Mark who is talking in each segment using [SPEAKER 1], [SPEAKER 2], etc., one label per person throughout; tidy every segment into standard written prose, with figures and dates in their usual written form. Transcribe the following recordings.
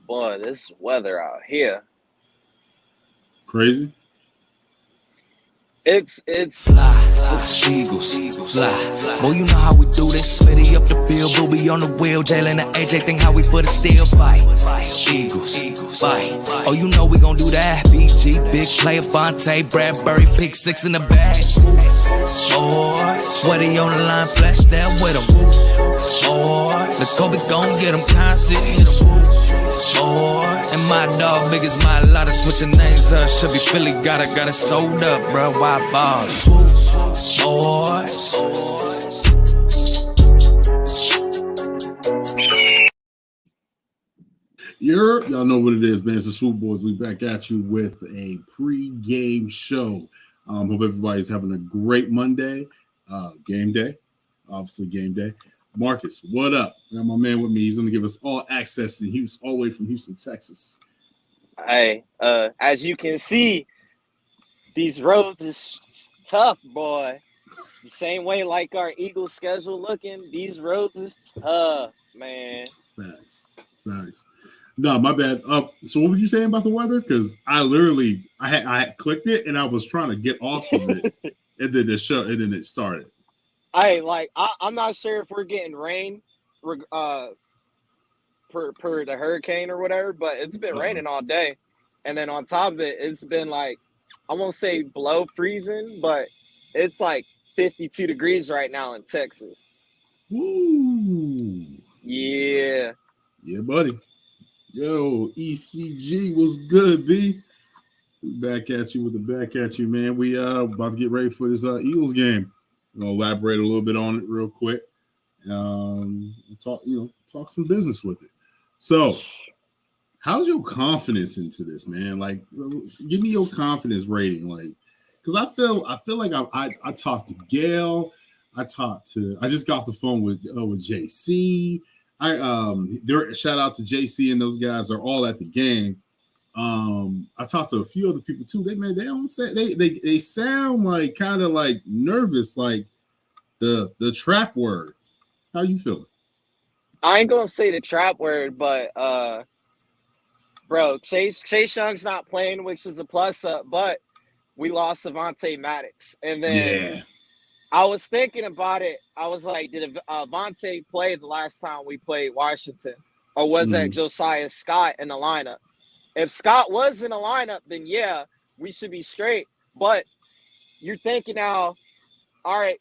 [SPEAKER 1] Boy, this weather out here.
[SPEAKER 2] Crazy.
[SPEAKER 1] It's
[SPEAKER 3] Fly, Eagles, fly. Boy, you know how we do this. Smitty up the field, Booby on the wheel. Jalen and AJ think how we put a steel fight. Eagles, fight. Oh, you know we gon' do that. BG, big player, Vontae, Bradbury, pick 6 in the bag. Boy, sweaty on the line, flash that with him. Boy, the Kobe gon' get him, constant, hit him. Boy, and my dog, big as my lot of switching names up. Should be Philly, got it sold up, bro. Why ball? Swoop Boys.
[SPEAKER 2] Y'all know what it is, man. It's the Swoop Boys. We back at you with a pre-game show. Hope everybody's having a great Monday. Game day. Obviously, game day. Marcus, what up? I got my man with me. He's going to give us all access to Houston, all the way from Houston, Texas.
[SPEAKER 1] Hey, as you can see, these roads is tough, boy. The same way like our Eagles schedule looking, these roads is tough, man.
[SPEAKER 2] Facts. No, my bad. So what were you saying about the weather? Because I had clicked it and I was trying to get off of it, and then it started.
[SPEAKER 1] I'm not sure if we're getting rain, per the hurricane or whatever, but it's been raining all day, and then on top of it, it's been like, I won't say below freezing, but it's like 52 degrees right now in Texas.
[SPEAKER 2] Woo!
[SPEAKER 1] Yeah,
[SPEAKER 2] buddy. Yo, ECG was good, B. Back at you with the back at you, man. We about to get ready for this Eagles game. I'm gonna elaborate a little bit on it real quick. Talk some business with it. So, how's your confidence into this, man? Like, give me your confidence rating, like, because I feel like I talked to Gail. I just got off the phone with JC. Shout out to JC and those guys are all at the game. I talked to a few other people too. They sound like kind of like nervous, like the trap word. How you feeling?
[SPEAKER 1] I ain't gonna say the trap word, but bro, Chase Young's not playing, which is a plus up, but we lost Avonte Maddox, and then I was thinking about it. I was like, did Avonte play the last time we played Washington, or was that Josiah Scott in the lineup? If Scott was in the lineup, then yeah, we should be straight. But you're thinking now, all right,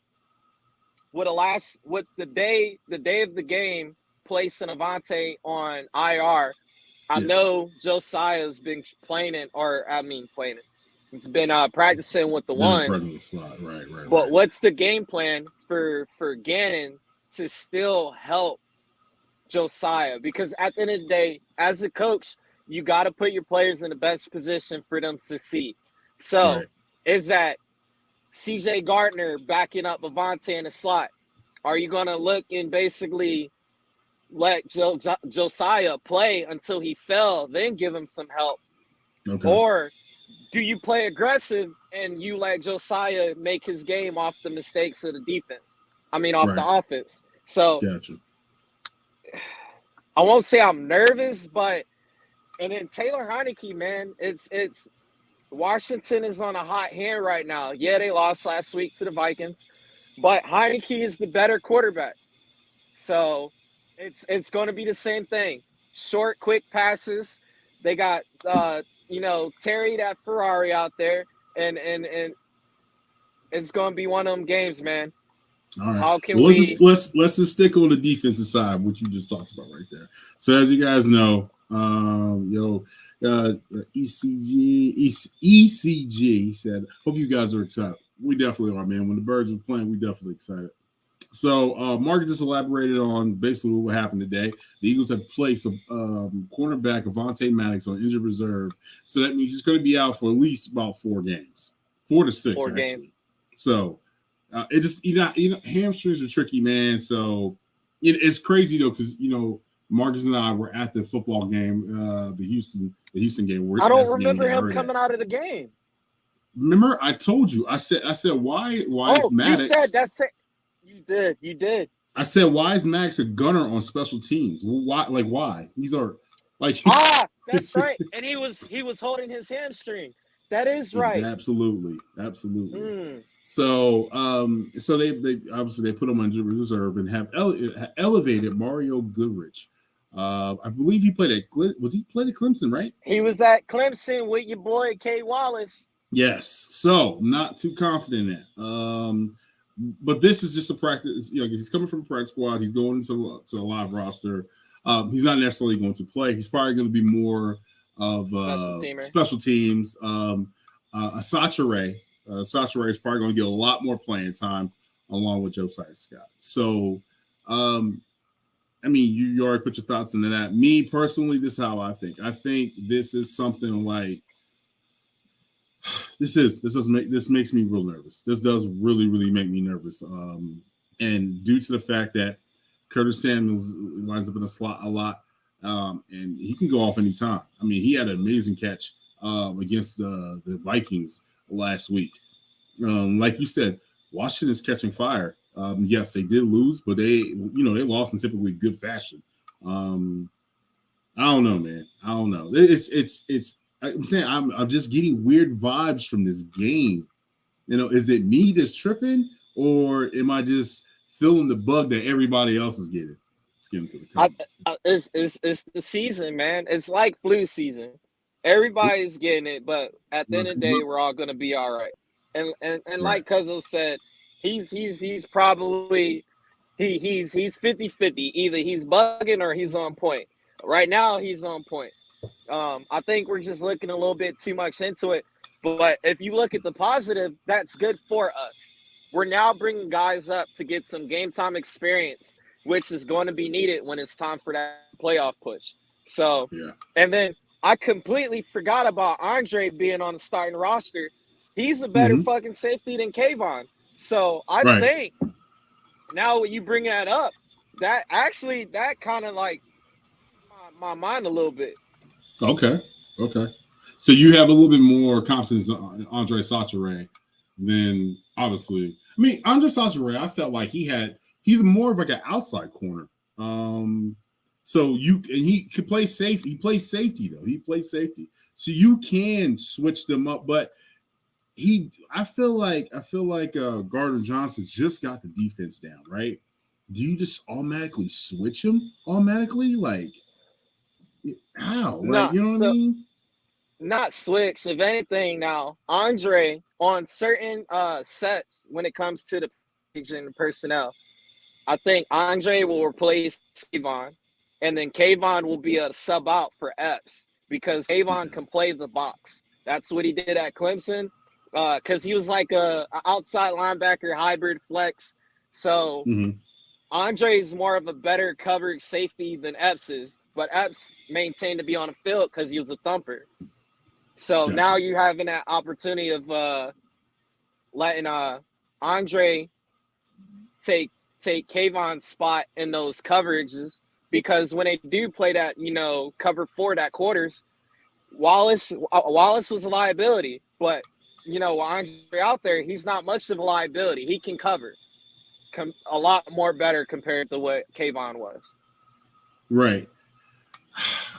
[SPEAKER 1] with the day of the game, placing Avonte on IR, I know Josiah's been playing. He's been practicing with the ones.
[SPEAKER 2] Right.
[SPEAKER 1] But what's the game plan for Gannon to still help Josiah? Because at the end of the day, as a coach, you got to put your players in the best position for them to succeed. So is that CJ Gardner backing up Avonte in the slot? Are you going to look and basically let Josiah play until he fell, then give him some help? Okay. Or do you play aggressive and you let Josiah make his game off the mistakes of the defense? Off the offense. So
[SPEAKER 2] gotcha.
[SPEAKER 1] I won't say I'm nervous, but and then Taylor Heineke, man, it's Washington is on a hot hand right now. Yeah, they lost last week to the Vikings, but Heineke is the better quarterback. So it's going to be the same thing. Short, quick passes. They got Terry, that Ferrari out there, and it's going to be one of them games, man.
[SPEAKER 2] All right. How can let's just stick on the defensive side, what you just talked about right there. So as you guys know, ECG said, hope you guys are excited. We definitely are, man. When the Birds were playing, we definitely excited. So Mark just elaborated on basically what happened today. The Eagles have placed a cornerback Avonte Maddox on injured reserve. So that means he's going to be out for at least about 4 games. 4 to 6, actually. Games. So it just, hamstrings are tricky, man. So it's crazy, though, because, Marcus and I were at the football game, the Houston game.
[SPEAKER 1] I don't remember him coming out of the game.
[SPEAKER 2] Remember, I told you. I said, why is Maddox?
[SPEAKER 1] You said that's it. You did.
[SPEAKER 2] I said, why is Maddox a gunner on special teams? Well, why? Like, why? These are Like
[SPEAKER 1] that's right. And he was holding his hamstring. That is right.
[SPEAKER 2] absolutely.
[SPEAKER 1] Mm.
[SPEAKER 2] So they obviously they put him on reserve and have elevated Mario Goodrich. I believe he played at played at Clemson, right?
[SPEAKER 1] He was at Clemson with your boy K. Wallace.
[SPEAKER 2] Yes. So not too confident in that. But this is just a practice. He's coming from a practice squad. He's going into a live roster. He's not necessarily going to play. He's probably going to be more of special teams. Sachere is probably going to get a lot more playing time along with Josiah Scott. So, I mean, you already put your thoughts into that. Me personally, this is how I think. I think this is something like this makes me real nervous. This does really, really make me nervous. And due to the fact that Curtis Samuels lines up in the slot a lot, and he can go off anytime. I mean, he had an amazing catch against the Vikings last week. Like you said, Washington is catching fire. Yes, they did lose, but they lost in typically good fashion. I don't know, man. I don't know. It's. I'm saying I'm just getting weird vibes from this game. Is it me that's tripping, or am I just feeling the bug that everybody else is getting? Let's get into the comments.
[SPEAKER 1] It's the season, man. It's like flu season. Everybody's getting it, but at the end of the day, we're all gonna be all right. And like Cuzzo said, he's probably he's 50-50. Either he's bugging or he's on point. Right now, he's on point. I think we're just looking a little bit too much into it. But if you look at the positive, that's good for us. We're now bringing guys up to get some game time experience, which is going to be needed when it's time for that playoff push. So, and then I completely forgot about Andre being on the starting roster. He's a better fucking safety than Kayvon. So I think now when you bring that up, that kind of like my mind a little bit.
[SPEAKER 2] Okay. So you have a little bit more confidence in Andre Sachere than obviously. I mean, Andre Sachere, I felt like he's more of like an outside corner. So he could play safety. He plays safety though. He plays safety. So you can switch them up, but I feel like Gardner Johnson's just got the defense down, right? Do you just automatically switch him automatically? Like how? Like, you know what I mean?
[SPEAKER 1] Not switch. If anything, now Andre on certain sets when it comes to the personnel, I think Andre will replace Kayvon, and then Kayvon will be a sub out for Epps because Kayvon can play the box. That's what he did at Clemson because he was like a outside linebacker hybrid flex. So Andre's more of a better coverage safety than Epps is, but Epps maintained to be on the field because he was a thumper. So now you're having that opportunity of letting Andre take Kayvon's spot in those coverages because when they do play that, cover 4 that quarters, Wallace was a liability, but Andre out there, he's not much of a liability. He can cover a lot more better compared to what Kayvon was.
[SPEAKER 2] Right.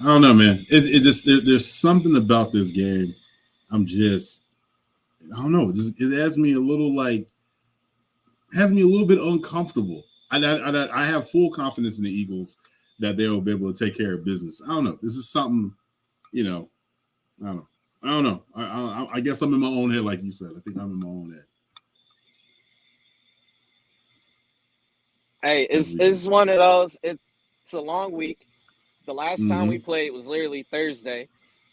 [SPEAKER 2] I don't know, man. It just there's something about this game. I don't know. It has me a little bit uncomfortable. I have full confidence in the Eagles that they'll be able to take care of business. I don't know. This is something, I don't know. I guess I'm in my own head, like you said. I think I'm in my own head.
[SPEAKER 1] Hey, it's one of those. It's a long week. The last time we played was literally Thursday,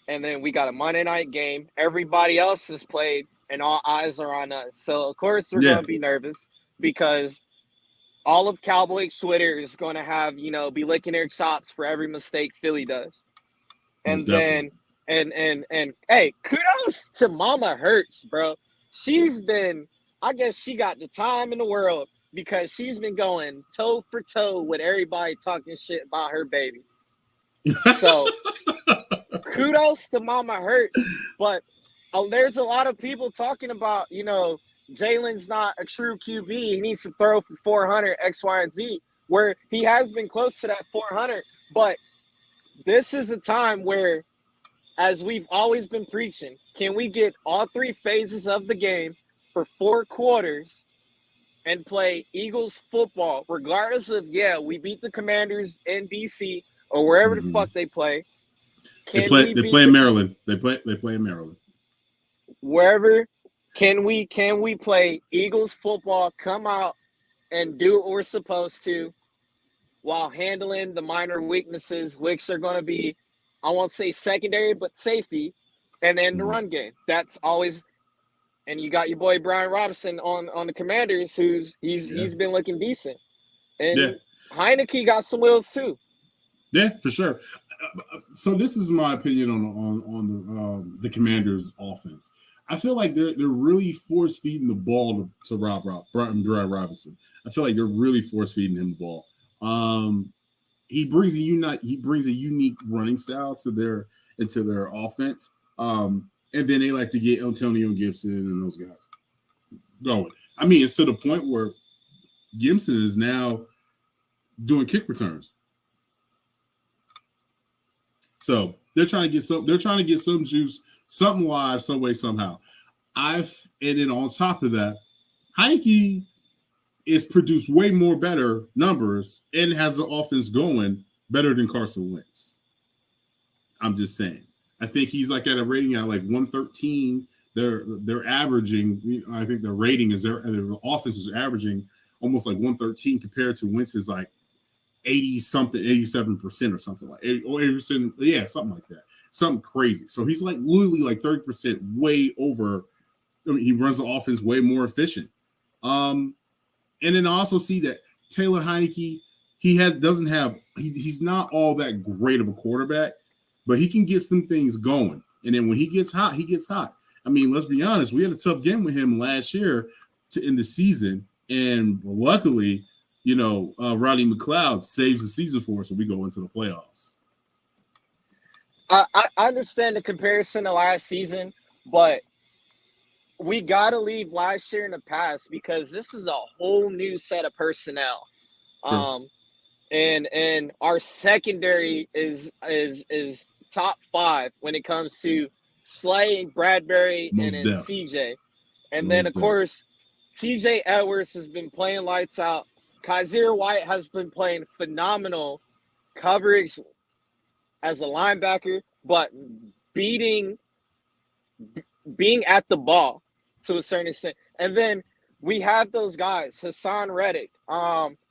[SPEAKER 1] and then we got a Monday night game. Everybody else has played, and all eyes are on us. So, of course, we're going to be nervous because all of Cowboys Twitter is going to have, be licking their chops for every mistake Philly does. And then, and hey, kudos to Mama Hurts, bro. I guess she got the time in the world because she's been going toe for toe with everybody talking shit about her baby. So kudos to Mama Hurts, but there's a lot of people talking about, Jalen's not a true QB. He needs to throw for 400 X, Y, and Z, where he has been close to that 400. But this is the time where, as we've always been preaching, can we get all three phases of the game for 4 quarters and play Eagles football, regardless of, we beat the Commanders in DC or wherever the fuck they play. Can we
[SPEAKER 2] They
[SPEAKER 1] beat
[SPEAKER 2] play in Maryland. They play in Maryland.
[SPEAKER 1] Wherever, can we play Eagles football, come out and do what we're supposed to while handling the minor weaknesses, which are going to be, I won't say secondary, but safety, and then the run game. That's always, and you got your boy Brian Robinson on the Commanders, he's been looking decent, and Heineke got some wheels too.
[SPEAKER 2] Yeah, for sure. So this is my opinion on the Commanders' offense. I feel like they're really force feeding the ball to Brian Robinson. I feel like they're really force feeding him the ball. He brings a unique running style into their offense. And then they like to get Antonio Gibson and those guys going. I mean, it's to the point where Gibson is now doing kick returns. So they're trying to get some juice, something live, some way, somehow. And then on top of that, Heineke is produced way more better numbers and has the offense going better than Carson Wentz. I'm just saying. I think he's like at a rating at like 113. They're averaging. I think the rating is their offense is averaging almost like 113 compared to Wentz's like 87% or something like 80%. Yeah, something like that. Something crazy. So he's like literally like 30% way over. I mean, he runs the offense way more efficient. And then I also see that Taylor Heineke, he's not all that great of a quarterback, but he can get some things going. And then when he gets hot, he gets hot. I mean, let's be honest. We had a tough game with him last year to end the season. And luckily, Rodney McLeod saves the season for us, so we go into the playoffs.
[SPEAKER 1] I understand the comparison to last season, but we got to leave last year in the past because this is a whole new set of personnel. Sure. And our secondary is top 5 when it comes to Slay, Bradbury, and CJ. And then, of course, TJ Edwards has been playing lights out. Kaiser White has been playing phenomenal coverage as a linebacker, but being at the ball to a certain extent. And then we have those guys, Hassan Reddick.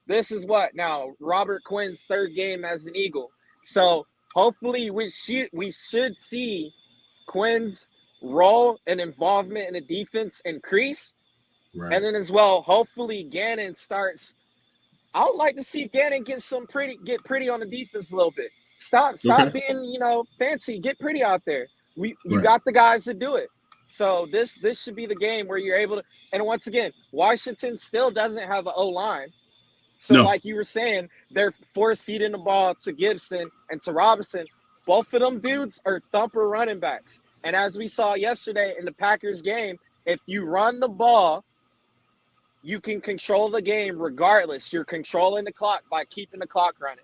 [SPEAKER 1] This is what now Robert Quinn's 3rd game as an Eagle. So hopefully we should see Quinn's role and involvement in the defense increase. Right. And then as well, hopefully Gannon starts. I would like to see Gannon get pretty on the defense a little bit. Stop being, fancy. Get pretty out there. You got the guys to do it. So this should be the game where you're able to. And once again, Washington still doesn't have an O-line. So like you were saying, they're force feeding the ball to Gibson and to Robinson. Both of them dudes are thumper running backs. And as we saw yesterday in the Packers game, if you run the ball, you can control the game regardless. You're controlling the clock by keeping the clock running.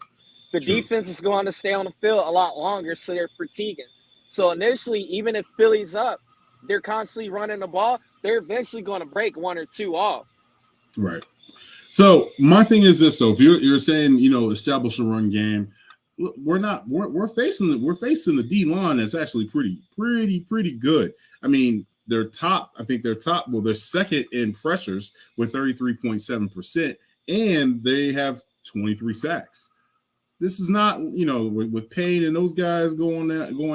[SPEAKER 1] The defense is going to stay on the field a lot longer, so they're fatiguing. So initially, even if Philly's up, they're constantly running the ball. They're eventually going to break 1 or 2 off. Right.
[SPEAKER 2] So my thing is this: so if you're saying establish a run game, we're facing the D line that's actually pretty good. I mean, they're second in pressures with 33.7%, and they have 23 sacks. This is not, with Payne and those guys going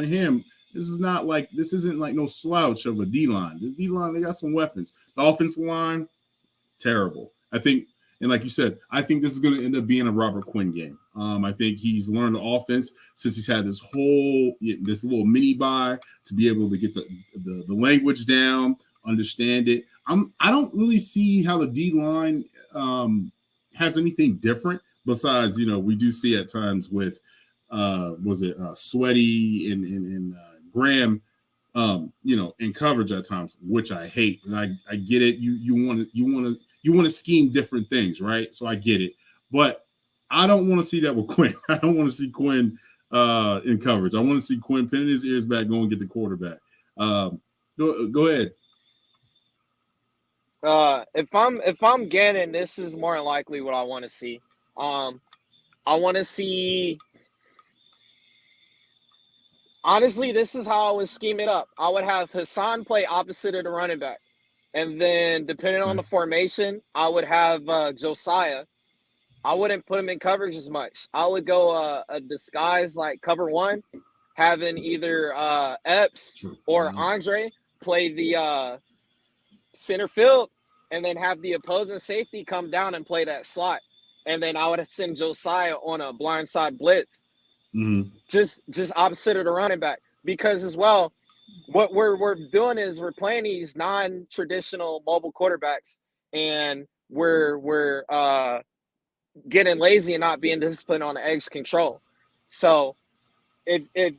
[SPEAKER 2] him. This isn't like no slouch of a D line. This D line, they got some weapons. The offensive line, terrible. I think, and like you said, I think this is going to end up being a Robert Quinn game. I think he's learned the offense since he's had this little mini bye to be able to get the language down, understand it. I don't really see how the D line has anything different besides, we do see at times with Sweaty and Graham, in coverage at times, which I hate. And I get it. You want to scheme different things, right? So I get it, but I don't want to see that with Quinn. I don't want to see Quinn in coverage. I want to see Quinn pinning his ears back, go and get the quarterback. Go ahead.
[SPEAKER 1] If I'm Gannon, this is more than likely what I want to see. I want to see. Honestly, this is how I would scheme it up. I would have Hassan play opposite of the running back, and then depending on the formation, I would have Josiah. I wouldn't put him in coverage as much. I would go a disguise like cover one, having either Epps or Andre play the center field, and then have the opposing safety come down and play that slot. And then I would send Josiah on a blindside blitz, just opposite of the running back. Because as well, what we're doing is we're playing these non-traditional mobile quarterbacks, and we're getting lazy and not being disciplined on the edge control. So if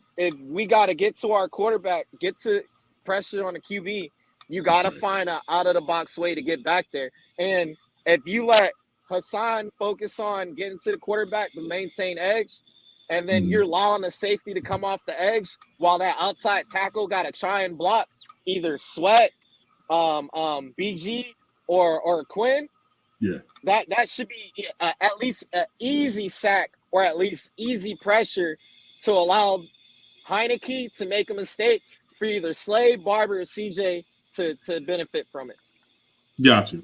[SPEAKER 1] we got to get to our quarterback, get to pressure on the QB, you got to find an out-of-the-box way to get back there. And if you let Hassan focus on getting to the quarterback to maintain edge, and then you're allowing the safety to come off the edge while that outside tackle got to try and block either Sweat, BG, or Quinn, that should be at least an easy sack or at least easy pressure to allow Heineke to make a mistake for either Slade, Barber, or CJ to benefit from it.
[SPEAKER 2] Got you.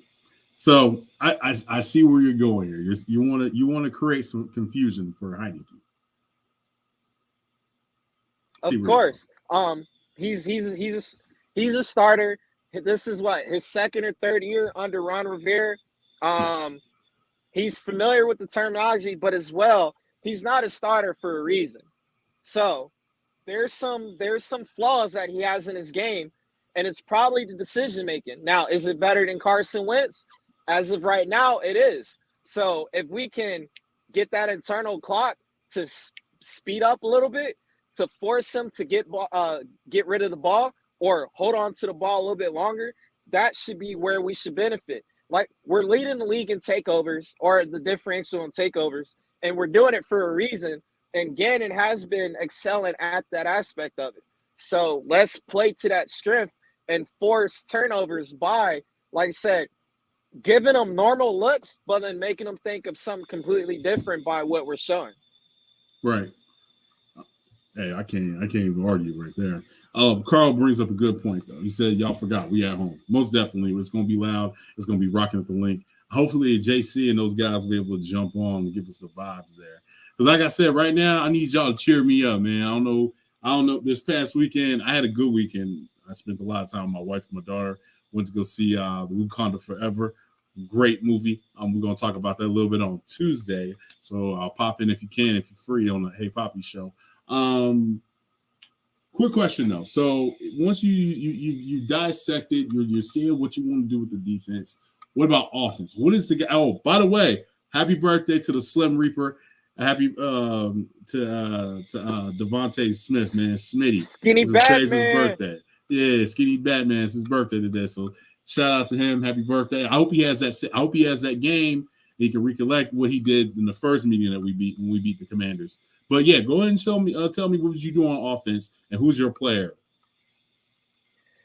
[SPEAKER 2] So I see where you're going here. You want to create some confusion for Heineke.
[SPEAKER 1] Of course. He's a starter. This is what, his second or third year under Ron Rivera. He's familiar with the terminology, but as well, he's not a starter for a reason. So there's some flaws that he has in his game, and it's probably the decision making. Now, is it better than Carson Wentz? As of right now, it is. So if we can get that internal clock to speed up a little bit, to force him to get rid of the ball or hold on to the ball a little bit longer, that should be where we should benefit. Like, we're leading the league in takeovers, or the differential in takeovers, and we're doing it for a reason. And Gannon has been excelling at that aspect of it. So let's play to that strength and force turnovers by, like I said, giving them normal looks, but then making them think of something completely different by what we're showing.
[SPEAKER 2] Right. Hey, I can't even argue right there. Carl brings up a good point, though. He said, y'all forgot we at home. Most definitely. It's going to be loud. It's going to be rocking at the link. Hopefully, JC and those guys will be able to jump on and give us the vibes there. Because like I said, right now, I need y'all to cheer me up, man. I don't know. This past weekend, I had a good weekend. I spent a lot of time with my wife and my daughter. Went to go see the Wakanda Forever. Great movie. We're going to talk about that a little bit on Tuesday. So I'll pop in if you can, if you're free on the Hey Poppy show. Quick question though. So once you dissect it, you're seeing what you want to do with the defense. What about offense? What is the by the way, happy birthday to the Slim Reaper. Happy to Devontae Smith, man. Smitty.
[SPEAKER 1] Skinny Batman.
[SPEAKER 2] His birthday. Yeah, Skinny Batman. It's his birthday today. So shout out to him. Happy birthday. I hope he has that game. He can recollect what he did in the first meeting that when we beat the Commanders. But yeah, go ahead and tell me what did you do on offense and who's your player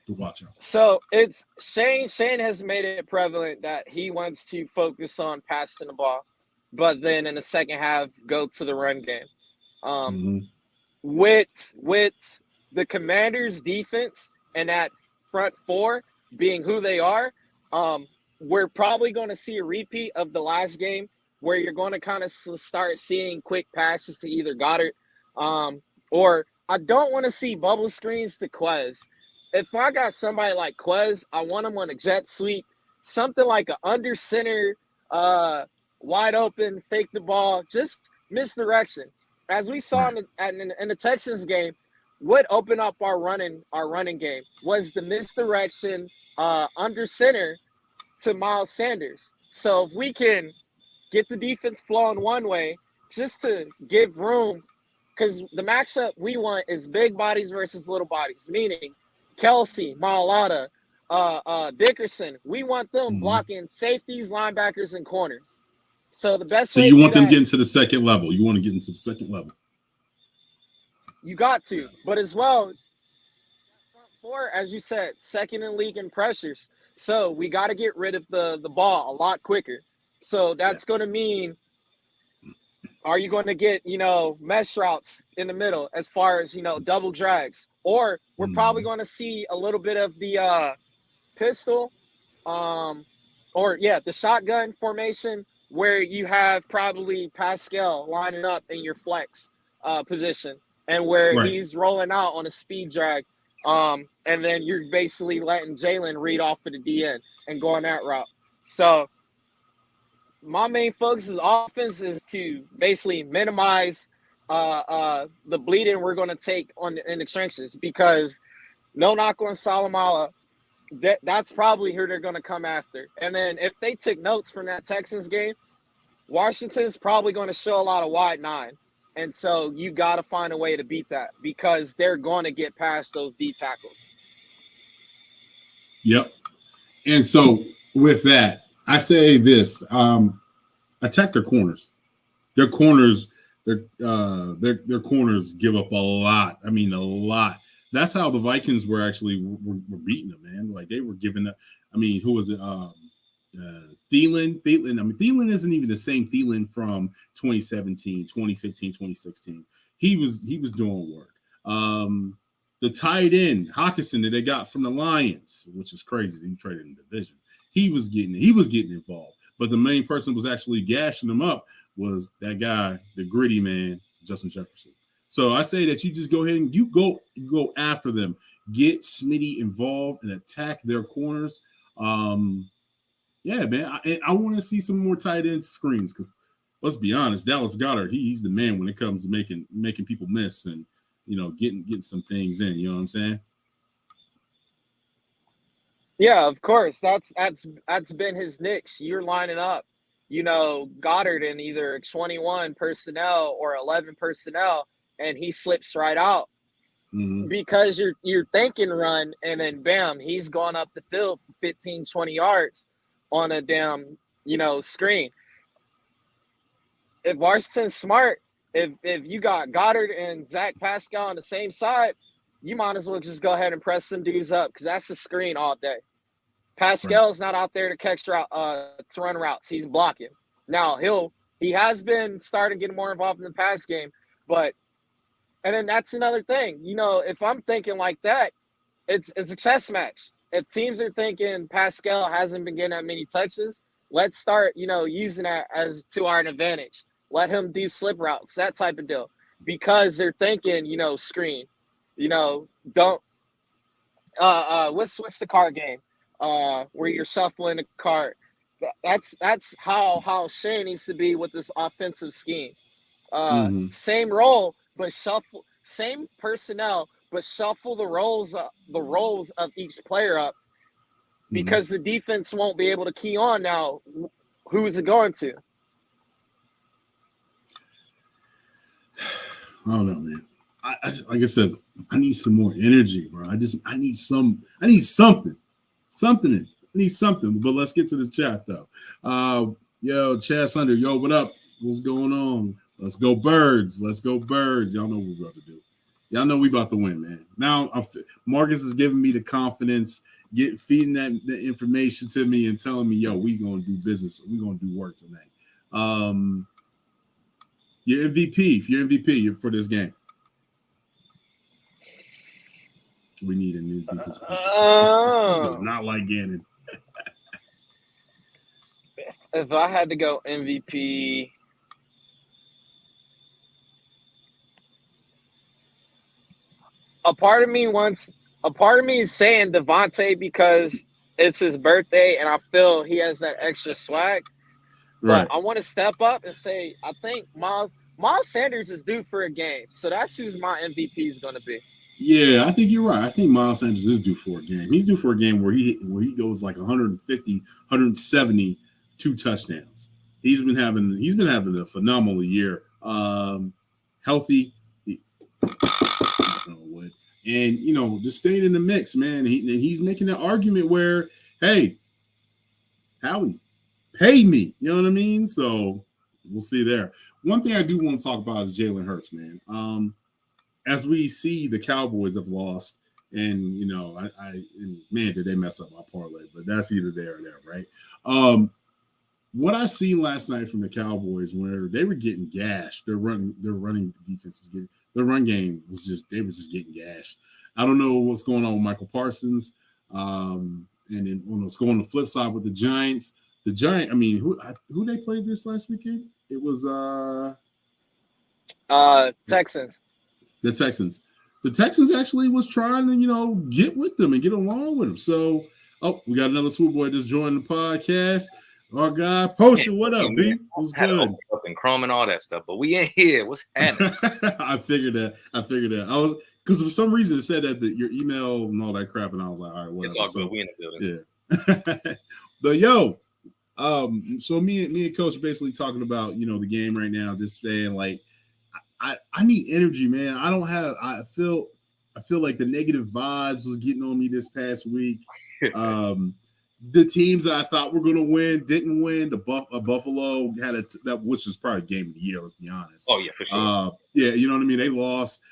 [SPEAKER 2] to watch out for.
[SPEAKER 1] So it's Shane. Shane has made it prevalent that he wants to focus on passing the ball, but then in the second half go to the run game. With the Commanders' defense and that front four being who they are, we're probably going to see a repeat of the last game, where you're going to kind of start seeing quick passes to either Goddard, or I don't want to see bubble screens to Quez. If I got somebody like Quez, I want him on a jet sweep, something like an under center, wide open, fake the ball, just misdirection. As we saw in the Texans game, what opened up our running game was the misdirection under center to Miles Sanders. So if we can get the defense flowing one way, just to give room, because the matchup we want is big bodies versus little bodies, meaning Kelsey, Mailata, Dickerson. We want them blocking safeties, linebackers, and corners. So the best.
[SPEAKER 2] So you want them getting to the second level. You want to get into the second level.
[SPEAKER 1] You got to. But as well, front four, as you said, second in league in pressures. So we got to get rid of the ball a lot quicker. So
[SPEAKER 2] Yeah.
[SPEAKER 1] that's going to mean, are you going to get, mesh routes in the middle as far as, double drags? Or we're probably going to see a little bit of the pistol, the shotgun formation where you have probably Pascal lining up in your flex position and where
[SPEAKER 2] Right.
[SPEAKER 1] he's rolling out on a speed drag. And then you're basically letting Jalen read off of the DN and going that route. So my main focus is offense is to basically minimize the bleeding we're going to take in the trenches, because no knock on Salamala, that's probably who they're going to come after. And then if they took notes from that Texans game, Washington's probably going to show a lot of wide nine. And so you got to find a way to beat that, because they're going to get past those D tackles.
[SPEAKER 2] Yep. And so with that, I say this: attack their corners. Their corners, their corners give up a lot. I mean, a lot. That's how the Vikings were actually were beating them, man. Like they were giving up. I mean, who was it? Thielen. I mean, Thielen isn't even the same Thielen from 2017, 2015, 2016. He was doing work. The tight end Hawkinson that they got from the Lions, which is crazy. He traded in the division. He was getting involved, but the main person was actually gashing him up was that guy, the gritty man, Justin Jefferson. So I say that you just go ahead and you go after them, get Smitty involved and attack their corners. Yeah, man, I want to see some more tight end screens, because let's be honest, Dallas Goedert, he's the man when it comes to making people miss and getting some things in. You know what I'm saying?
[SPEAKER 1] Yeah, of course. That's been his niche. You're lining up, Goddard in either 21 personnel or 11 personnel, and he slips right out because you're thinking run, and then bam, he's gone up the field for 15, 20 yards on a damn, screen. If Washington's smart, if you got Goddard and Zach Pascal on the same side, you might as well just go ahead and press some dudes up, because that's the screen all day. Pascal's not out there to catch to run routes. He's blocking. Now he has been starting getting more involved in the pass game, and then that's another thing. If I'm thinking like that, it's a chess match. If teams are thinking Pascal hasn't been getting that many touches, let's start using that as to our advantage. Let him do slip routes, that type of deal, because they're thinking screen. Don't what's the card game where you're shuffling the card. That's how Shane needs to be with this offensive scheme. Same role, but shuffle. Same personnel, but shuffle the roles of each player up, because the defense won't be able to key on now. Who is it going to?
[SPEAKER 2] I don't know, man. I like I said, I need some more energy, bro. I need something. I need something. But let's get to this chat though. Yo, Chad Sunder, yo, what up? What's going on? Let's go Birds. Y'all know what we're about to do. Y'all know we about to win, man. Now Marcus is giving me the confidence, feeding the information to me and telling me, yo, we gonna do business. We gonna do work tonight. Your MVP. If you're MVP for this game, we need a new defense. Does not like Gannon.
[SPEAKER 1] If I had to go MVP, a part of me is saying Devontae, because it's his birthday and I feel he has that extra swag. But I want to step up and say, I think Miles Sanders is due for a game. So that's who's my MVP is going to be.
[SPEAKER 2] Yeah, I think you're right. I think Miles Sanders is due for a game. He's due for a game where he goes like 150, 170, 2 touchdowns. He's been having a phenomenal year. Healthy. And just staying in the mix, man. He's making an argument where, hey, Howie, pay me. You know what I mean? So we'll see there. One thing I do want to talk about is Jalen Hurts, man. as we see, the Cowboys have lost, and and man, did they mess up my parlay? But that's either there or there, right? What I seen last night from the Cowboys, where they were getting gashed, their running defense was getting, their run game was just, they were just getting gashed. I don't know what's going on with Michael Parsons, and then what's going on the flip side with the Giants. The Giant, I mean, who they played this last weekend? It was
[SPEAKER 1] Texans.
[SPEAKER 2] The Texans. The Texans actually was trying to get with them and get along with them. So, we got another Swoop Boy just joined the podcast. Our guy, Potion, what up, B? What's good?
[SPEAKER 4] Up and Chrome and all that stuff, but we ain't here. What's happening?
[SPEAKER 2] I figured that. I was, because for some reason it said that your email and all that crap, and I was like, all right, whatever.
[SPEAKER 4] It's all good. We in the building.
[SPEAKER 2] Yeah. But so me and Coach are basically talking about the game right now, just saying like I need energy, man. I feel like the negative vibes was getting on me this past week. The teams that I thought were going to win didn't win. Buffalo had that, which was probably game of the year. Let's be honest.
[SPEAKER 4] Oh yeah, for sure.
[SPEAKER 2] You know what I mean. They lost.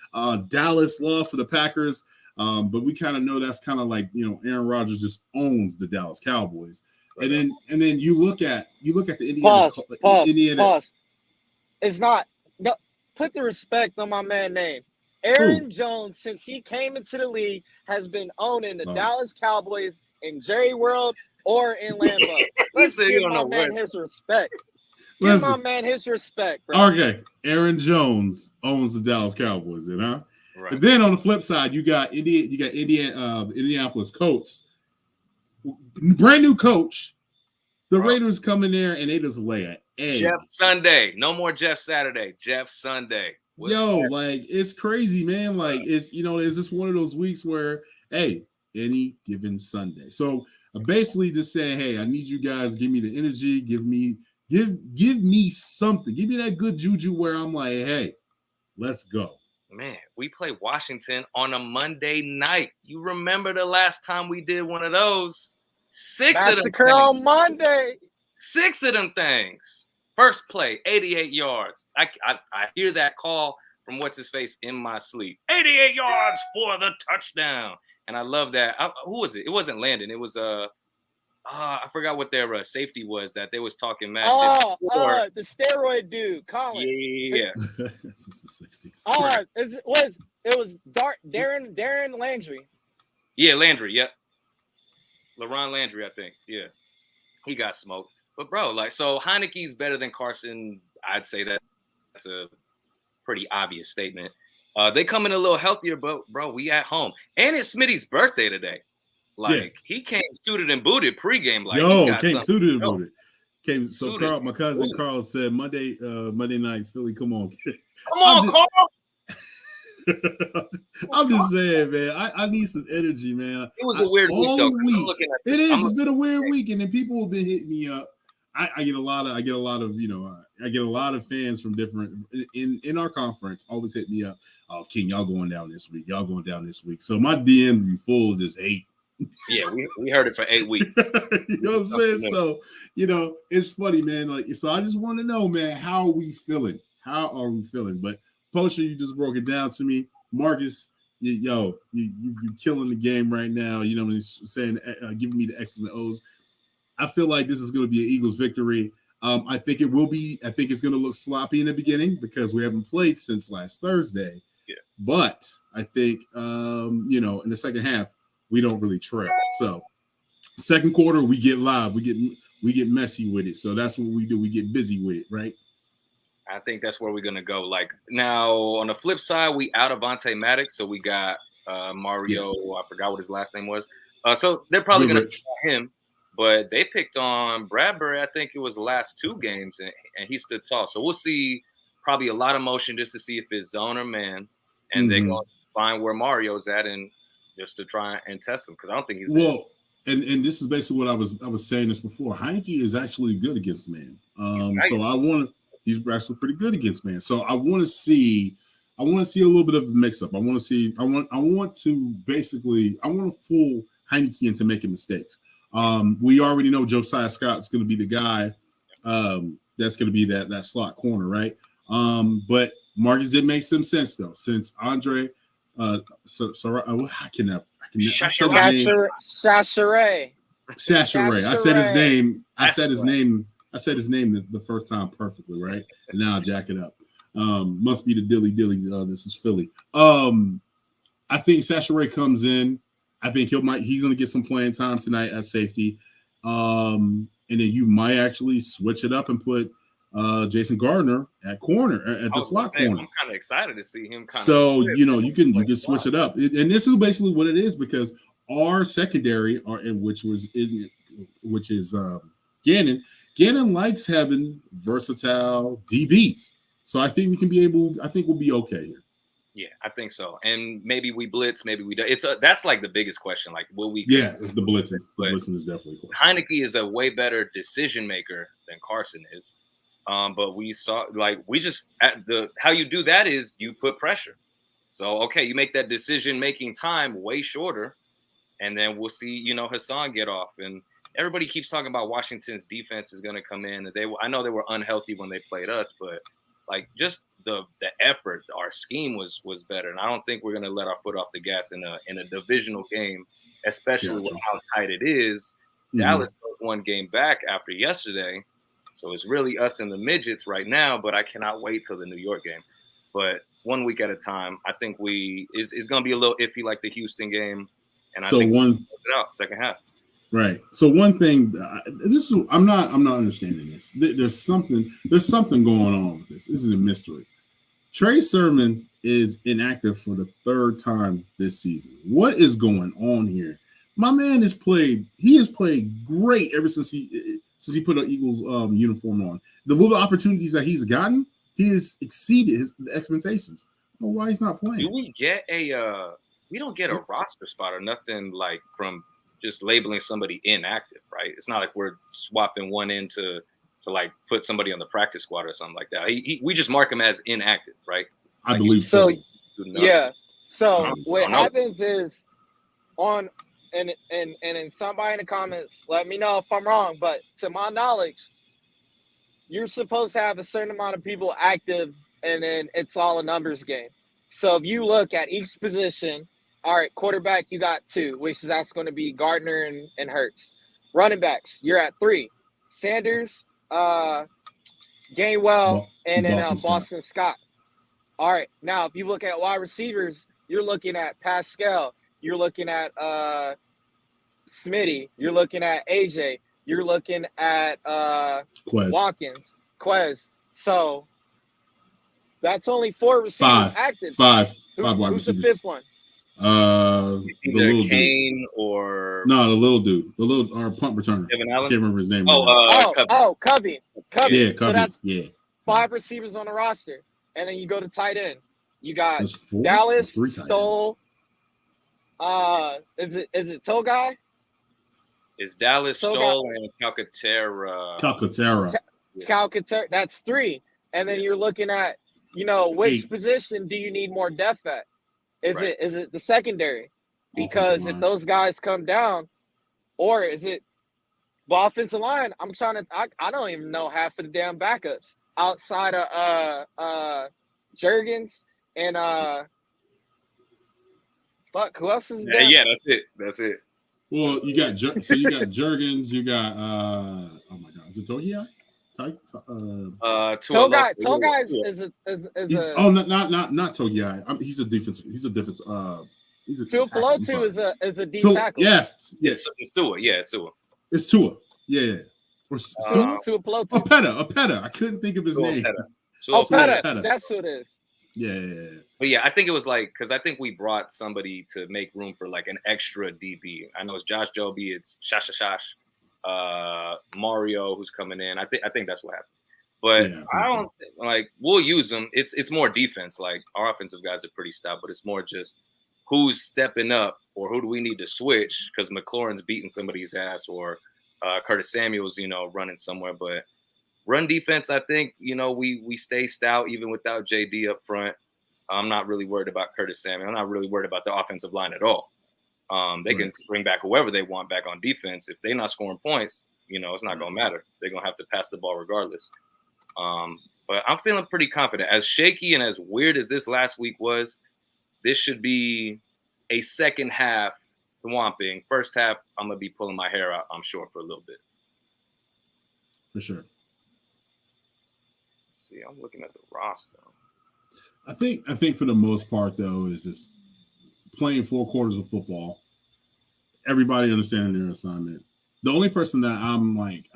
[SPEAKER 2] Dallas lost to the Packers, but we kind of know that's kind of like Aaron Rodgers just owns the Dallas Cowboys. Right. And then you look at the Indiana.
[SPEAKER 1] Pause. It's not. No, put the respect on my man name. Aaron Jones, since he came into the league, has been owning the Dallas Cowboys in Jerry World or in Lambeau. Let's give my man his respect. Give my man his respect, bro.
[SPEAKER 2] Okay, Aaron Jones owns the Dallas Cowboys, Right. But then on the flip side, you got Indianapolis Colts, brand new coach. The Raiders come in there and they just lay an egg.
[SPEAKER 4] Jeff Sunday, no more Jeff Saturday. Jeff Sunday.
[SPEAKER 2] Like it's crazy, man. Like it's is this one of those weeks where any given Sunday. So I'm basically just saying, hey, I need you guys, give me the energy, give me something. Give me that good juju where I'm like, hey, let's go.
[SPEAKER 4] Man, we play Washington on a Monday night. You remember the last time we did one of those?
[SPEAKER 1] Massacre on Monday.
[SPEAKER 4] 6 of them things. First play, 88 yards. I hear that call from what's his face in my sleep. 88 yards for the touchdown. And I love that. Who was it? It wasn't Landon. It was I forgot what their safety was that they was talking match.
[SPEAKER 1] The steroid dude, Collins.
[SPEAKER 4] Yeah.
[SPEAKER 2] This is the 60s.
[SPEAKER 1] It was Darren Landry.
[SPEAKER 4] Yeah, Landry. Yep. LaRon Landry, I think. Yeah, he got smoked. But bro, so Heineke's better than Carson. I'd say that's a pretty obvious statement. They come in a little healthier, but bro, we at home. And it's Smitty's birthday today. He came suited and booted pregame.
[SPEAKER 2] Came suited and booted. So Carl, my cousin Carl said Monday night, Philly, come on.
[SPEAKER 4] Come on, Carl.
[SPEAKER 2] I'm just saying, man. I need some energy, man.
[SPEAKER 4] It was a weird week, though.
[SPEAKER 2] It is. It's been a weird week, and then people have been hitting me up. I get a lot of fans from different in our conference always hit me up. Oh, King, y'all going down this week. So my DM be full of just hate.
[SPEAKER 4] Yeah, we heard it for 8 weeks.
[SPEAKER 2] You know what I'm saying? So, it's funny, man. So I just want to know, man, how are we feeling? But Poacher, you just broke it down to me. Marcus, you killing the game right now. You know what I'm saying? Giving me the X's and O's. I feel like this is going to be an Eagles victory. I think it will be. I think it's going to look sloppy in the beginning because we haven't played since last Thursday.
[SPEAKER 4] Yeah.
[SPEAKER 2] But I think, in the second half, we don't really trail. So second quarter, we get live. We get messy with it. So that's what we do. We get busy with it, right?
[SPEAKER 4] I think that's where we're going to go. Now, on the flip side, we out of Vontae Maddox. So we got Mario. Yeah. I forgot what his last name was. So they're probably going to try him. But they picked on Bradbury, I think it was the last 2 games, and he stood tall. So we'll see probably a lot of motion just to see if it's zone or man. And they're going to find where Mario's at and just to try and test him because I don't think he's
[SPEAKER 2] well. And this is basically what I was saying this before. Heineke is actually good against man.
[SPEAKER 4] Nice.
[SPEAKER 2] So he's actually pretty good against man. So I want to see a little bit of a mix up. I want to fool Heineke into making mistakes. We already know Josiah Scott's going to be the guy that's going to be that slot corner, right? But Marcus did make some sense though, since Andre. I cannot.
[SPEAKER 1] Shashere.
[SPEAKER 2] Sashere. I said his name. I said his name the first time perfectly, right? And now I jack it up. Must be the dilly. This is Philly. I think Sashere comes in. I think he's going to get some playing time tonight at safety. And then you might actually switch it up and put Jason Gardner at the slot corner.
[SPEAKER 4] I'm kind of excited to see him.
[SPEAKER 2] You can switch it up, and this is basically what it is because our secondary, which is Gannon. Gannon likes having versatile DBs, so I think we'll be okay here.
[SPEAKER 4] Yeah, I think so. And maybe we blitz, maybe we do. That's like the biggest question. Like, will we?
[SPEAKER 2] Yeah, it's the blitzing. The blitzing is definitely a question.
[SPEAKER 4] Heineke is a way better decision maker than Carson is. But we saw how you do that is you put pressure. So, okay, you make that decision-making time way shorter, and then we'll see, Hassan get off. And everybody keeps talking about Washington's defense is going to come in. I know they were unhealthy when they played us, but like just the effort, our scheme was better. And I don't think we're going to let our foot off the gas in a divisional game, especially with how tight it is. Mm-hmm. Dallas goes one game back after yesterday. So it's really us and the midgets right now, but I cannot wait till the New York game. But 1 week at a time, I think it's going to be a little iffy like the Houston game. And I think we'll put it out second half.
[SPEAKER 2] Right. So one thing, I'm not understanding this. There's something going on with this. This is a mystery. Trey Sermon is inactive for the third time this season. What is going on here? My man has played great ever since he put an Eagles uniform on. The little opportunities that he's gotten, he has exceeded his expectations. I don't know why he's not playing.
[SPEAKER 4] Do we get we don't get a roster spot or nothing like from just labeling somebody inactive, right? It's not like we're swapping one in to like put somebody on the practice squad or something like that. We just mark him as inactive, right?
[SPEAKER 2] I believe so.
[SPEAKER 1] Yeah. So what happens is and somebody in the comments, let me know if I'm wrong, but to my knowledge, you're supposed to have a certain amount of people active, and then it's all a numbers game. So if you look at each position, all right, quarterback, you got 2, which is that's going to be Gardner and Hurts. Running backs, you're at 3. Sanders, Gainwell, and then Boston Scott. All right, now if you look at wide receivers, you're looking at Pascal. You're looking at Smitty. You're looking at AJ. You're looking at Watkins. Quez. So that's only 4 receivers active.
[SPEAKER 2] Five wide
[SPEAKER 1] who's
[SPEAKER 2] receivers.
[SPEAKER 1] The 5th one?
[SPEAKER 4] The little Kane dude. Or
[SPEAKER 2] no, the little dude, our punt returner.
[SPEAKER 4] Kevin Allen?
[SPEAKER 2] I can't remember his name.
[SPEAKER 1] Covey.
[SPEAKER 2] Yeah, Covey.
[SPEAKER 1] So that's 5 receivers on the roster, and then you go to tight end. You got Dallas, Stoll. Is it Togai?
[SPEAKER 4] Is Dallas, Stoll, and Calcaterra?
[SPEAKER 1] Calcaterra. That's 3, and then you're looking at which 8. Position do you need more depth at? Is it the secondary? Because if those guys come down, or is it the offensive line? I don't even know half of the damn backups outside of Juergens and who else is there?
[SPEAKER 4] Yeah, that's it.
[SPEAKER 2] Well, you got Juergens, you got oh my god, is it Togai?
[SPEAKER 1] Togai
[SPEAKER 2] not Togai. He's a defensive. He's a
[SPEAKER 1] Tuipulotu is a deep tackle.
[SPEAKER 2] Yes.
[SPEAKER 4] It's Tua. Yeah, it's Tua.
[SPEAKER 2] It's Tua. Yeah.
[SPEAKER 1] Tuipulotu.
[SPEAKER 2] Opeta. I couldn't think of his name.
[SPEAKER 1] Opeta. That's who it is.
[SPEAKER 2] Yeah.
[SPEAKER 4] But yeah, I think it was because I think we brought somebody to make room for like an extra DB. I know it's Josh Joby, it's Shash, Mario who's coming in. I think that's what happened. But I don't we'll use them. It's more defense. Like our offensive guys are pretty stout, but it's more just who's stepping up or who do we need to switch because McLaurin's beating somebody's ass or Curtis Samuel's running somewhere. But run defense, I think, we stay stout even without JD up front. I'm not really worried about Curtis Samuel. I'm not really worried about the offensive line at all. They can bring back whoever they want back on defense. If they're not scoring points, it's not going to matter. They're going to have to pass the ball regardless. But But I'm feeling pretty confident. As shaky and as weird as this last week was, this should be a second half swamping. First half, I'm going to be pulling my hair out, I'm sure, for a little bit.
[SPEAKER 2] For sure.
[SPEAKER 4] See, I'm looking at the roster.
[SPEAKER 2] I think for the most part, though, is just playing 4 quarters of football. Everybody understanding their assignment. The only person that I'm like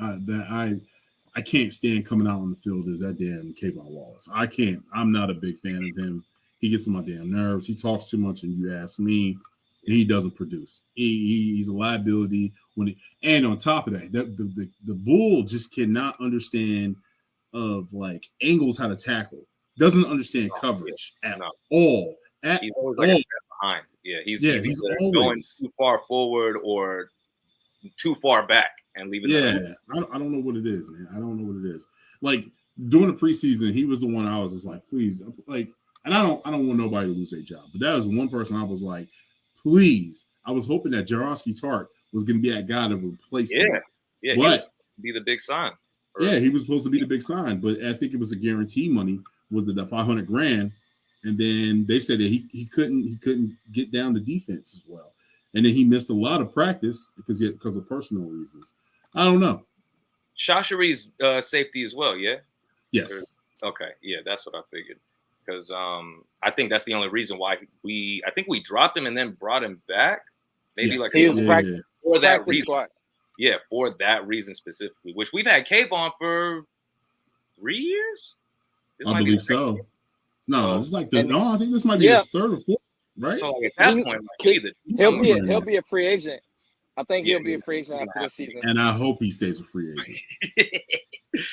[SPEAKER 2] I can't stand coming out on the field is that damn Kayvon Wallace. I can't. I'm not a big fan of him. He gets on my damn nerves. He talks too much, and you ask me, and he doesn't produce. He's a liability and on top of that, the bull just cannot understand of like angles how to tackle. Doesn't understand coverage at all.
[SPEAKER 4] He's always like a step behind. Yeah, he's either going too far forward or too far back and leaving.
[SPEAKER 2] Yeah, I don't know what it is, man. I don't know what it is. Like during the preseason, he was the one I was just like, please, like, and I don't want nobody to lose their job, but that was one person I was like, please. I was hoping that Jarosky Tark was going to be that guy to replace him.
[SPEAKER 4] Yeah, he was be the big sign.
[SPEAKER 2] Yeah, he was supposed to be the big sign, but I think it was a guarantee money was the $500,000, and then they said that he couldn't get down to defense as well, and then he missed a lot of practice because of personal reasons. I don't know.
[SPEAKER 4] Shashari's safety as well, yeah.
[SPEAKER 2] Yes.
[SPEAKER 4] Okay, yeah, that's what I figured. Because I think that's the only reason why we dropped him and then brought him back. Maybe like
[SPEAKER 1] he was
[SPEAKER 4] for that reason. Squad. Yeah, for that reason specifically, which we've had Kayvon for 3 years.
[SPEAKER 2] I believe so. No, it's like I think this might be his third or fourth, right?
[SPEAKER 4] So like at that point,
[SPEAKER 1] he'll be a free agent. I think he'll be a free agent after this season.
[SPEAKER 2] And I hope he stays a free agent.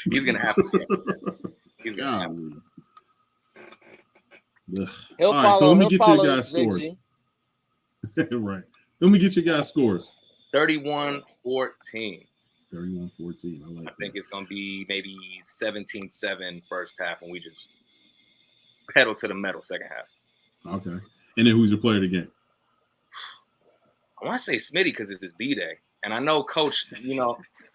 [SPEAKER 4] He's gonna have to. He's gonna have to.
[SPEAKER 2] All right, so let me get your guys' scores. Right. Let me get your guys' scores.
[SPEAKER 4] 31-14.
[SPEAKER 2] 31-14. I
[SPEAKER 4] think it's going to be maybe 17-7 first half, and we just pedal to the metal second half.
[SPEAKER 2] Okay. And then who's your player again?
[SPEAKER 4] I want to say Smitty because it's his B-Day. And I know Coach,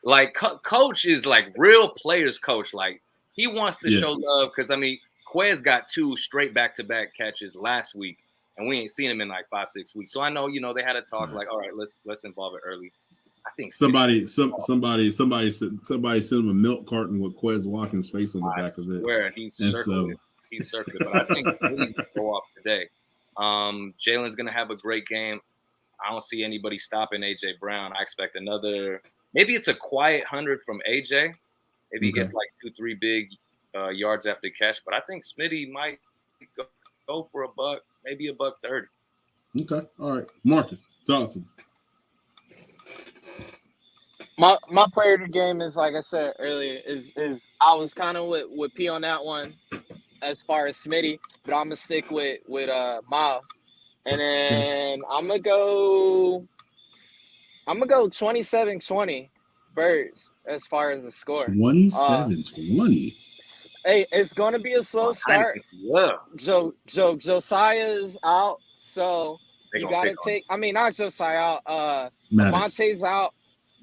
[SPEAKER 4] like Coach is like real players coach. Like he wants to show love because, I mean, Quez got 2 straight back-to-back catches last week, and we ain't seen him in like 5-6 weeks. So I know, they had a talk like, all right, let's involve it early. I think somebody sent him a milk carton with Quez Watkins' face on the back of it. Where he's circled it. He's circled it, but I think he's go off today. Jalen's gonna have a great game. I don't see anybody stopping AJ Brown. I expect another. Maybe it's a quiet 100 from AJ. Maybe he gets like 2-3 big yards after catch, but I think Smitty might go for $100, maybe $130.
[SPEAKER 2] Okay, all right, Marcus, talk to me.
[SPEAKER 1] My player of the game is, like I said earlier, is I was kind of with P on that one as far as Smitty, but I'm gonna stick with Miles, and then I'm gonna go 27-20 Birds as far as the score.
[SPEAKER 2] 27-20.
[SPEAKER 1] Hey, it's gonna be a slow start.
[SPEAKER 4] Yeah.
[SPEAKER 1] Josiah's out, so you gotta take. I mean, not Josiah out. Devontae's out.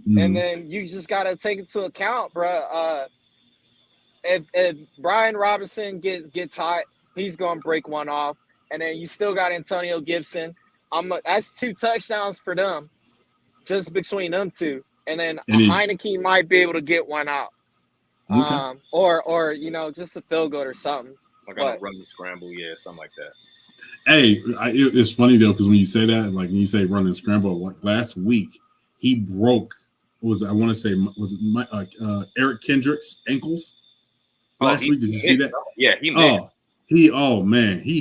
[SPEAKER 1] And then you just got to take into account, bro. If Brian Robinson gets hot, he's going to break one off. And then you still got Antonio Gibson. That's 2 touchdowns for them, just between them 2. And then Heineke might be able to get one out.
[SPEAKER 2] Okay.
[SPEAKER 1] Or just a field goal or something.
[SPEAKER 4] Like a run and scramble, something like that.
[SPEAKER 2] Hey, it's funny, though, because when you say that, like when you say run and scramble, like last week, he broke – Eric Kendrick's ankles last week? Did you see that?
[SPEAKER 4] Yeah, he missed.
[SPEAKER 2] He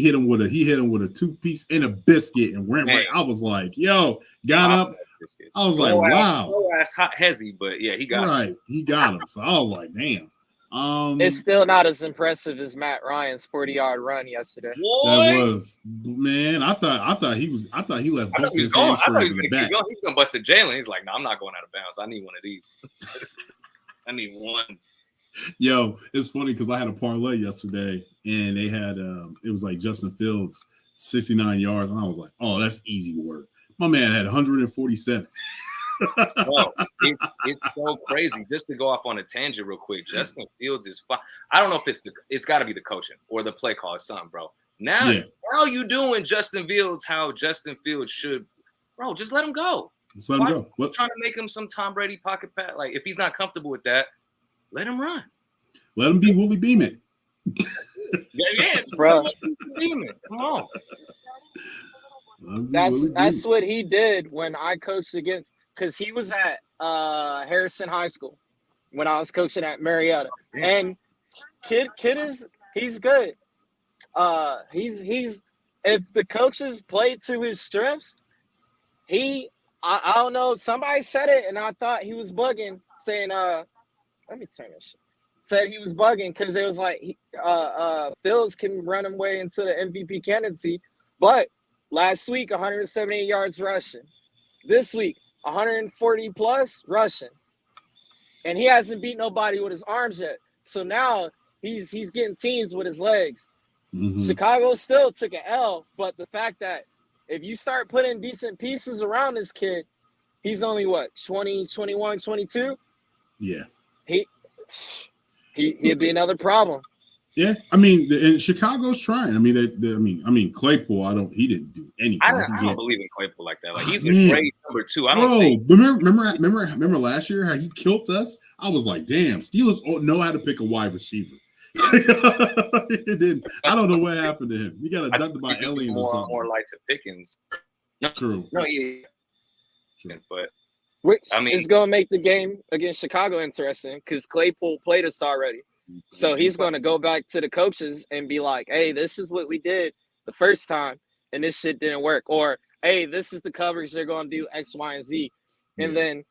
[SPEAKER 2] hit him with a 2-piece and a biscuit and went right. I was like, yo, got up. I was like, wow.
[SPEAKER 4] That's hot hezzy, but yeah, he got
[SPEAKER 2] right. He got him. So I was like, damn.
[SPEAKER 1] It's still not as impressive as Matt Ryan's 40-yard run yesterday.
[SPEAKER 2] That was, man. I thought he left both his hamstrings in the back.
[SPEAKER 4] He's gonna bust a Jalen. He's like, no, I'm not going out of bounds. I need one of these. I need one.
[SPEAKER 2] Yo, it's funny because I had a parlay yesterday, and they had it was like Justin Fields 69 yards, and I was like, oh, that's easy work. My man had 147.
[SPEAKER 4] Bro, it's so crazy. Just to go off on a tangent real quick, Justin Fields is fine. I don't know if it's got to be the coaching or the play call or something, bro. Now you doing Justin Fields how Justin Fields should, bro. Just let him go.
[SPEAKER 2] Just let him go.
[SPEAKER 4] What? Trying to make him some Tom Brady pocket pat? Like if he's not comfortable with that, let him run.
[SPEAKER 2] Let him be Willie Beeman.
[SPEAKER 4] Yeah,
[SPEAKER 1] bro.
[SPEAKER 4] Come on.
[SPEAKER 1] That's what he did when I coached against, because he was at Harrison High School when I was coaching at Marietta. And kid he's good. He's if the coaches play to his strengths, I don't know, somebody said it and I thought he was bugging, saying let me turn this shit. Said he was bugging because it was like Fields can run him way into the MVP candidacy, but last week 178 yards rushing, this week 140 plus rushing, and he hasn't beat nobody with his arms yet. So now he's getting teams with his legs. Mm-hmm. Chicago still took an L, but the fact that if you start putting decent pieces around this kid, he's only what, 20, 21, 22?
[SPEAKER 2] Yeah.
[SPEAKER 1] He'd be another problem.
[SPEAKER 2] Yeah, I mean, and Chicago's trying. I mean, Claypool. He didn't do anything.
[SPEAKER 4] I don't believe in Claypool like that. Like he's a great number 2. I don't think.
[SPEAKER 2] Remember last year how he killed us? I was like, damn, Steelers know how to pick a wide receiver. It didn't. I don't know what happened to him. He got abducted by aliens or something.
[SPEAKER 4] More lights of Pickens. No,
[SPEAKER 2] true.
[SPEAKER 4] No, yeah. True. But
[SPEAKER 1] which is going to make the game against Chicago interesting because Claypool played us already. So he's going to go back to the coaches and be like, hey, this is what we did the first time, and this shit didn't work. Or, hey, this is the coverage they're going to do X, Y, and Z. And then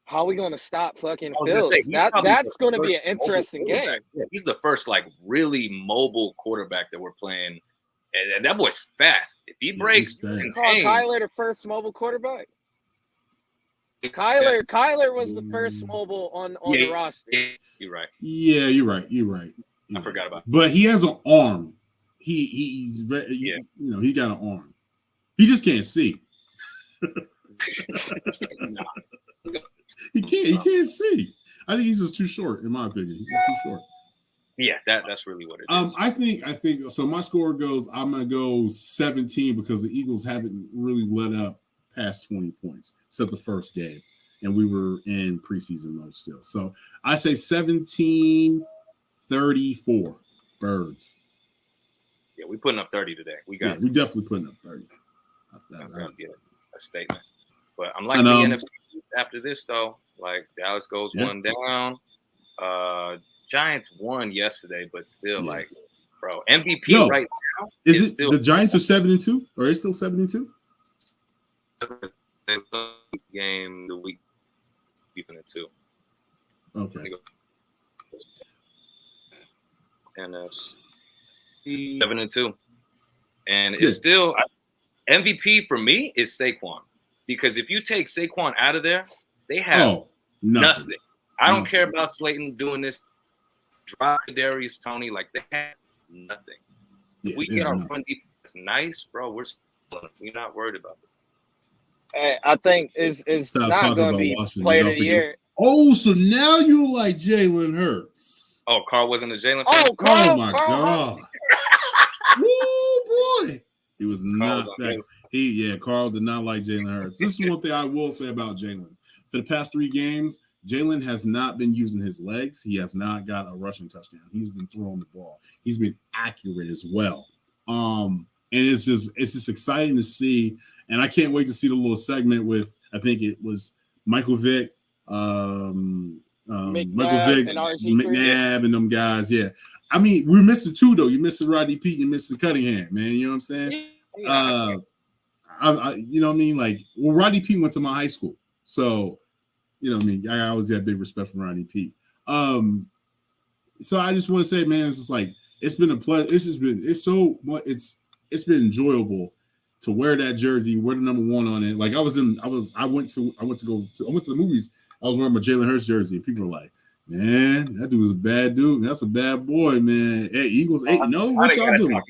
[SPEAKER 1] how are we going to stop fucking Fields? That's going to be an interesting game.
[SPEAKER 4] Yeah, he's the first, like, really mobile quarterback that we're playing. And that boy's fast. If he breaks,
[SPEAKER 1] you call Kyler the first mobile quarterback? Kyler was the first mobile on the roster.
[SPEAKER 4] Yeah, you're right.
[SPEAKER 2] Yeah, you're right.
[SPEAKER 4] I forgot about that.
[SPEAKER 2] But he has an arm. He's very, he got an arm. He just can't see. He can't see. I think he's just too short, in my opinion. He's just too short.
[SPEAKER 4] Yeah, that's really what it is.
[SPEAKER 2] I think so. My score goes, I'm gonna go 17 because the Eagles haven't really let up past 20 points except the first game, and we were in preseason mode still. So I say 17-34 Birds.
[SPEAKER 4] Yeah, we putting up 30 today. We
[SPEAKER 2] definitely putting up 30.
[SPEAKER 4] That's gonna be a statement. But I'm liking the NFC after this though. Like Dallas goes one down. Giants won yesterday, but still, like, bro, MVP right now
[SPEAKER 2] is it still the Giants are 7-2? Or are they still 7-2?
[SPEAKER 4] Game the week keeping it 2.
[SPEAKER 2] Okay.
[SPEAKER 4] NFC 7-2, and it's still MVP for me is Saquon, because if you take Saquon out of there, they have nothing. I don't care about Slayton doing this. Drop Darius Toney, like they have nothing. If we get our run defense nice, bro, we're not worried about it.
[SPEAKER 1] I think it's not going to be player of the year.
[SPEAKER 2] Oh, so now you like Jalen Hurts?
[SPEAKER 4] Oh, Carl wasn't a Jalen.
[SPEAKER 1] Oh, Carl!
[SPEAKER 2] Oh my God! Woo, boy! He was not that. Carl did not like Jalen Hurts. This is one thing I will say about Jalen. For the past 3 games, Jalen has not been using his legs. He has not got a rushing touchdown. He's been throwing the ball. He's been accurate as well. And it's just exciting to see. And I can't wait to see the little segment with, I think it was Michael Vick, McNabb and them guys. Yeah. I mean, we're missing 2 though. You're missing Rodney Peete, you're missing Cunningham, man. You know what I'm saying? You know what I mean? Like, well, Rodney Peete went to my high school. So, you know what I mean? I always had big respect for Rodney Peete. So I just want to say, man, it's just like, it's been a pleasure. It's been enjoyable to wear that jersey, wear the number 1 on it. Like I went to the movies. I was wearing my Jalen Hurts jersey, and people were like, "Man, that dude was a bad dude. That's a bad boy, man." Hey, Eagles 8-0. What y'all doing?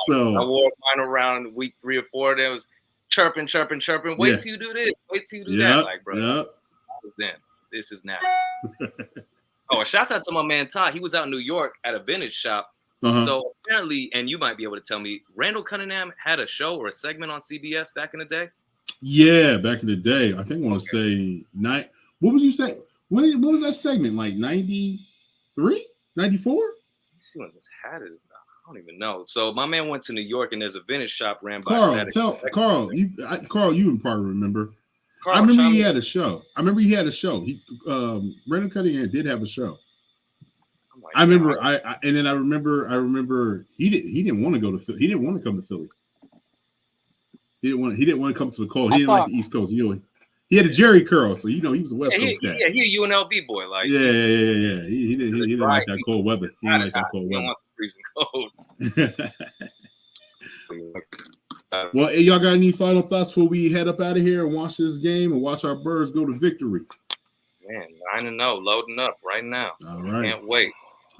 [SPEAKER 4] So I wore mine around week 3 or 4. There was chirping. Wait till you do this. Wait till you do that. Like, bro, then this is now. Oh, shouts out to my man Todd. He was out in New York at a vintage shop. So apparently, and you might be able to tell me, Randall Cunningham had a show or a segment on CBS back in the day.
[SPEAKER 2] Yeah, back in the day. I think I want to say what would you say? What was that segment? Like 93, 94?
[SPEAKER 4] See when this hat is. I don't even know. So my man went to New York, and there's a vintage shop ran by
[SPEAKER 2] Carl. You would probably remember. I remember he had a show. He Randall Cunningham did have a show. I remember. I remember he didn't want to go to Philly. He didn't want to come to Philly. He didn't want to come to the cold. He didn't like the East Coast. You know, he had a Jerry curl, so he was a West Coast guy.
[SPEAKER 4] Yeah, he a UNLV boy. Like
[SPEAKER 2] yeah. He didn't like that cold weather. He didn't like that cold weather.
[SPEAKER 4] Freezing cold.
[SPEAKER 2] Well, hey, y'all got any final thoughts before we head up out of here and watch this game and watch our Birds go to victory?
[SPEAKER 4] Man, 9-0, loading up right now.
[SPEAKER 2] All right.
[SPEAKER 4] Can't wait.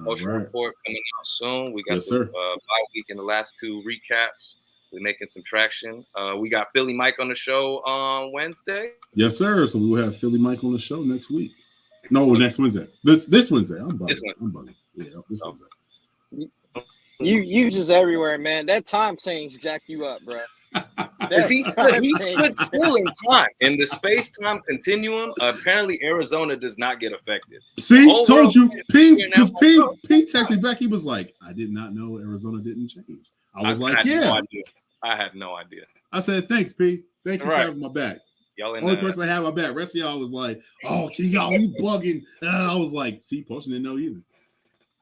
[SPEAKER 4] Social report coming out soon. We got the bye week in the last two recaps. We're making some traction. We got Philly Mike on the show on Wednesday.
[SPEAKER 2] Yes, sir. So we will have Philly Mike on the show next week. No, next Wednesday. This Wednesday. I'm bugging. Yeah, this Wednesday.
[SPEAKER 1] You just everywhere, man. That time change jacked you up, bro.
[SPEAKER 4] He split school in time. In the space-time continuum, apparently Arizona does not get affected.
[SPEAKER 2] See, told you. Pete texted me back. He was like, I did not know Arizona didn't change. I was like, yeah.
[SPEAKER 4] I had no idea.
[SPEAKER 2] I said, thanks, Pete. Thank you for having my back.
[SPEAKER 4] Y'all
[SPEAKER 2] only person I have my back. Rest of y'all was like, oh, you bugging. And I was like, see, Potion didn't know either.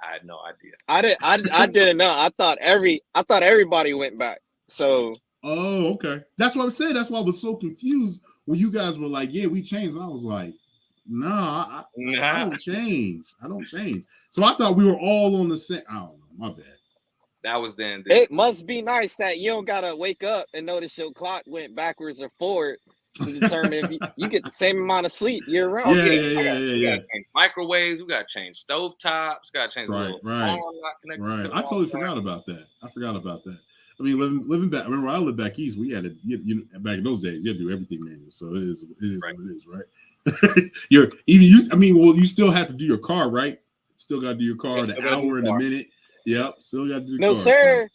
[SPEAKER 4] I had no idea.
[SPEAKER 1] I didn't know. I thought everybody went back. So
[SPEAKER 2] okay. That's what I said. That's why I was so confused when you guys were like, yeah, we changed. And I was like, I don't change. I don't change. So I thought we were all on the same. I don't know. My bad.
[SPEAKER 4] That was then.
[SPEAKER 1] It must be nice that you don't gotta wake up and notice your clock went backwards or forward to determine if you get the same amount of sleep year round.
[SPEAKER 2] Yeah.
[SPEAKER 4] We gotta change microwaves. We gotta change stove tops. Gotta change
[SPEAKER 2] right. I totally forgot about that. I mean, living back. Remember, I lived back east. We had back in those days. You had to do everything manual. So it is
[SPEAKER 4] right.
[SPEAKER 2] What it is, right? You still have to do your car, right? Still got to do your car the hour and a minute. Yep, still got to do.
[SPEAKER 1] No, sir.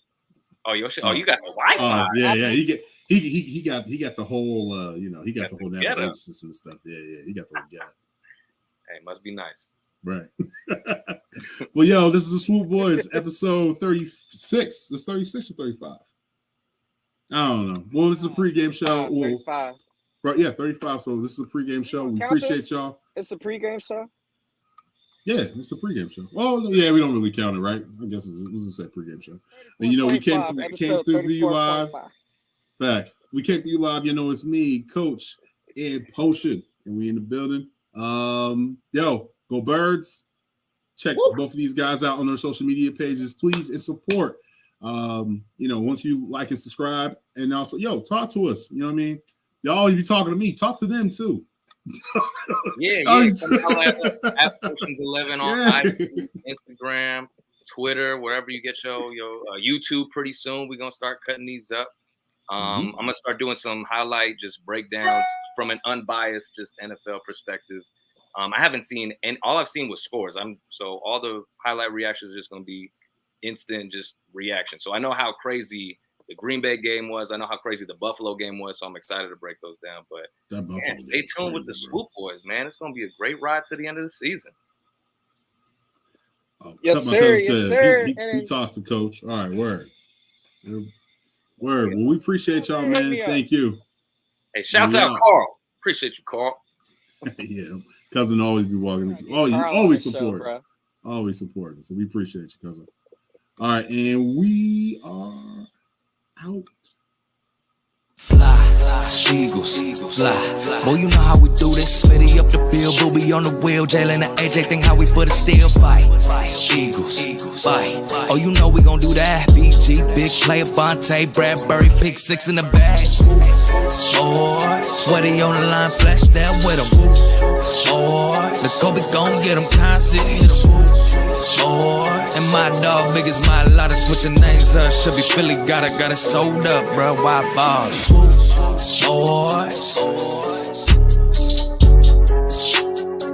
[SPEAKER 4] Oh, you got the Wi-Fi.
[SPEAKER 2] Yeah. He got the whole. He got the whole navigation system and stuff. Yeah. He got the whole guy.
[SPEAKER 4] Hey, must be nice.
[SPEAKER 2] Right. Well, yo, this is the Swoop Boys episode 36. It's 36 or 35. I don't know. Well, this is a pregame show.
[SPEAKER 1] 35.
[SPEAKER 2] Right, yeah, 35. So this is a pregame show. We appreciate y'all.
[SPEAKER 1] It's a pregame show.
[SPEAKER 2] Yeah, it's a pregame show. Well, yeah, we don't really count it, right? I guess we'll just say pregame show. And we came through for you live. Facts. We came through you live. It's me, Coach, and Potion, and we in the building. Yo, go Birds. Check both of these guys out on their social media pages, please, and support. Once you like and subscribe, and also, talk to us. You know what I mean? Y'all be talking to me. Talk to them too.
[SPEAKER 4] Yeah. At Potions11 on IG, Instagram, Twitter, wherever you get your YouTube. Pretty soon, we're gonna start cutting these up. I'm gonna start doing some highlight just breakdowns from an unbiased, just NFL perspective. I haven't seen, and all I've seen was scores. So all the highlight reactions are just gonna be instant, just reaction. So I know how crazy the Green Bay game was. I know how crazy the Buffalo game was. So I'm excited to break those down. But stay tuned with the Swoop Boys, man. It's gonna be a great ride to the end of the season.
[SPEAKER 1] Yes, sir.
[SPEAKER 2] He talks to Coach. All right, word. Well, we appreciate y'all, man. Thank you.
[SPEAKER 4] Hey, shouts out Carl. Appreciate you, Carl.
[SPEAKER 2] Yeah, cousin always be walking. Oh, you always support. Always support. So we appreciate you, cousin. All right, and we are out.
[SPEAKER 3] Fly, Eagles, fly. Boy, you know how we do this. Smitty up the field, Booby on the wheel. Jalen and AJ think how we put a still fight. Eagles, fight. Oh, you know we gon' do that. BG, big player, Bonte, Bradbury, pick 6 in the bag. Or sweaty on the line, flash that with him. Or the Kobe gon' get him, constant hit him. Or and my dog, biggest my lot of switching names up. Should be Philly, got it sold up, bro. Why bars? Swoop Boys.